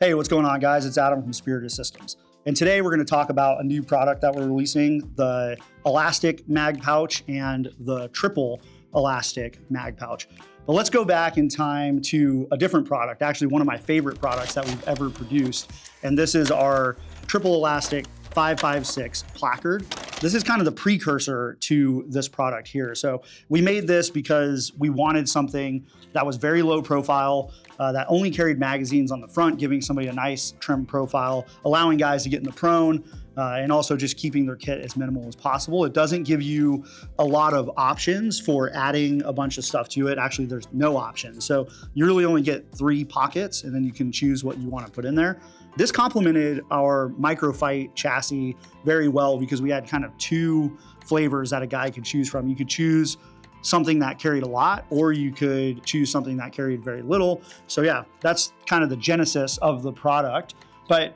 Hey, what's going on, guys? It's Adam from Spirited Systems. And today we're going to talk about a new product that we're releasing, the elastic mag pouch and the triple elastic mag pouch. But let's go back in time to a different product, actually one of my favorite products that we've ever produced. And this is our triple elastic 556 placard. This is kind of the precursor to this product here. So we made this because we wanted something that was very low profile, that only carried magazines on the front, giving somebody a nice trim profile, allowing guys to get in the prone, and also just keeping their kit as minimal as possible. It doesn't give you a lot of options for adding a bunch of stuff to it. Actually, there's no options. So you really only get 3 pockets, and then you can choose what you want to put in there. This complemented our microfight chassis very well because we had kind of 2 flavors that a guy could choose from. You could choose something that carried a lot, or you could choose something that carried very little. So yeah, that's kind of the genesis of the product. But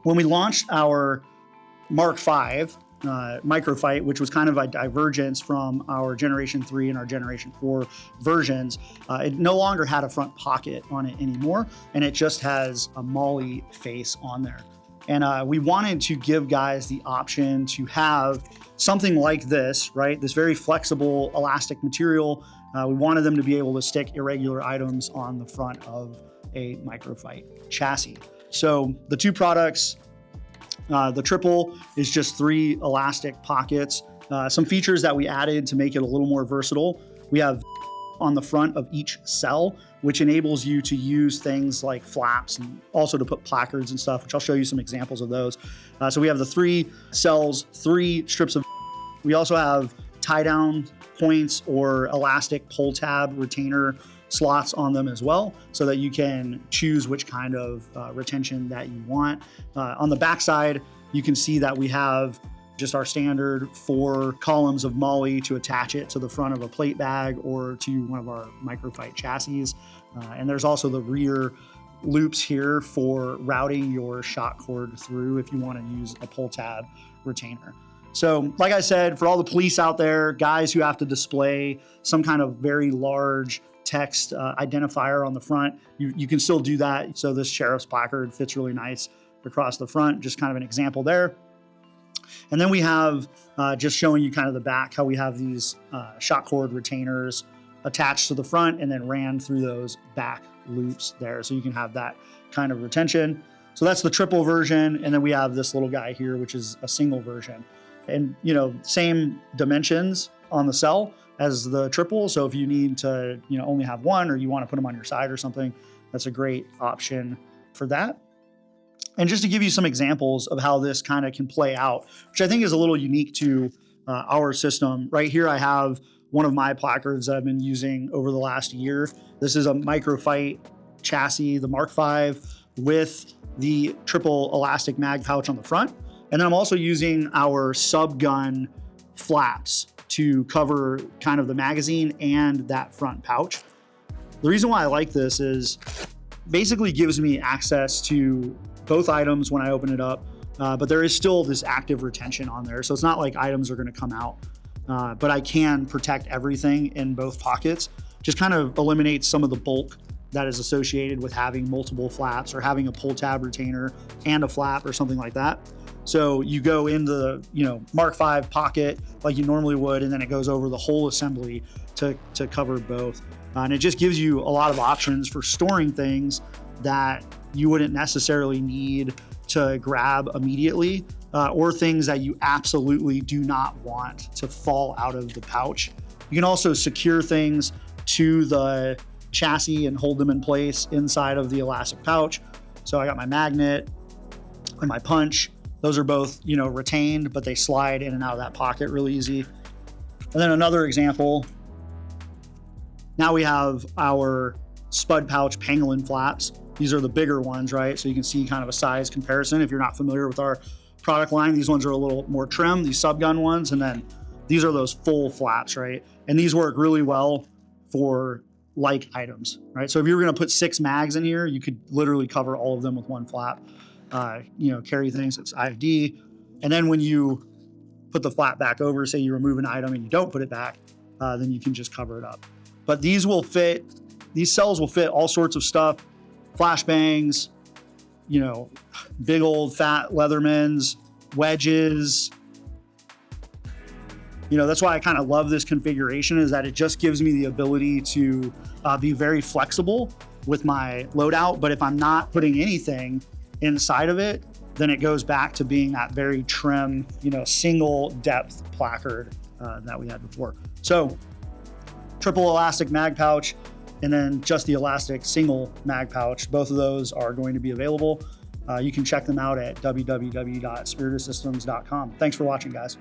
when we launched our Mark V microfight, which was kind of a divergence from our Generation 3 and our Generation 4 versions, it no longer had a front pocket on it anymore, and it just has a MOLLE face on there. And we wanted to give guys the option to have something like this, right? This very flexible elastic material. We wanted them to be able to stick irregular items on the front of a microfight chassis. So the 2 products, the triple is just 3 elastic pockets. Some features that we added to make it a little more versatile. We have on the front of each cell, which enables you to use things like flaps and also to put placards and stuff, which I'll show you some examples of those. So we have the 3 cells, 3 strips of. We also have tie down points or elastic pull tab retainer slots on them as well, so that you can choose which kind of retention that you want. On the back side, you can see that we have just our standard 4 columns of MOLLE to attach it to the front of a plate bag or to one of our microfight chassis. And there's also the rear loops here for routing your shock cord through if you want to use a pull tab retainer. So like I said, for all the police out there, guys who have to display some kind of very large text identifier on the front, you can still do that. So this sheriff's placard fits really nice across the front, just kind of an example there. And then we have, just showing you kind of the back, how we have these shock cord retainers attached to the front and then ran through those back loops there. So you can have that kind of retention. So that's the triple version. And then we have this little guy here, which is a single version. And same dimensions on the cell as the triple. So if you need to only have 1, or you want to put them on your side or something, that's a great option for that. And just to give you some examples of how this kind of can play out, which I think is a little unique to our system. Right here I have one of my placards that I've been using over the last year. This is a microfight chassis, the Mark V, with the triple elastic mag pouch on the front. And then I'm also using our subgun flaps to cover kind of the magazine and that front pouch. The reason why I like this is basically gives me access to both items when I open it up, but there is still this active retention on there. So it's not like items are gonna come out, but I can protect everything in both pockets. Just kind of eliminates some of the bulk that is associated with having multiple flaps or having a pull tab retainer and a flap or something like that. So you go in the Mark V pocket like you normally would, and then it goes over the whole assembly to cover both. And it just gives you a lot of options for storing things that you wouldn't necessarily need to grab immediately, or things that you absolutely do not want to fall out of the pouch. You can also secure things to the chassis and hold them in place inside of the elastic pouch. So I got my magnet and my punch. Those are both, retained, but they slide in and out of that pocket really easy. And then another example, now we have our spud pouch pangolin flaps. These are the bigger ones, right? So you can see kind of a size comparison. If you're not familiar with our product line, these ones are a little more trim, these subgun ones. And then these are those full flaps, right? And these work really well for like items, right? So if you were gonna put 6 mags in here, you could literally cover all of them with 1 flap. Carry things that's IFD. And then when you put the flap back over, say you remove an item and you don't put it back, then you can just cover it up. But these cells will fit all sorts of stuff, flashbangs, you know, big old fat Leathermans, wedges. You know, that's why I kind of love this configuration, is that it just gives me the ability to be very flexible with my loadout. But if I'm not putting anything inside of it, then it goes back to being that very trim, you know, single depth placard that we had before. So triple elastic mag pouch, and then just the elastic single mag pouch. Both of those are going to be available. You can check them out at www.spiritedsystems.com. Thanks for watching, guys.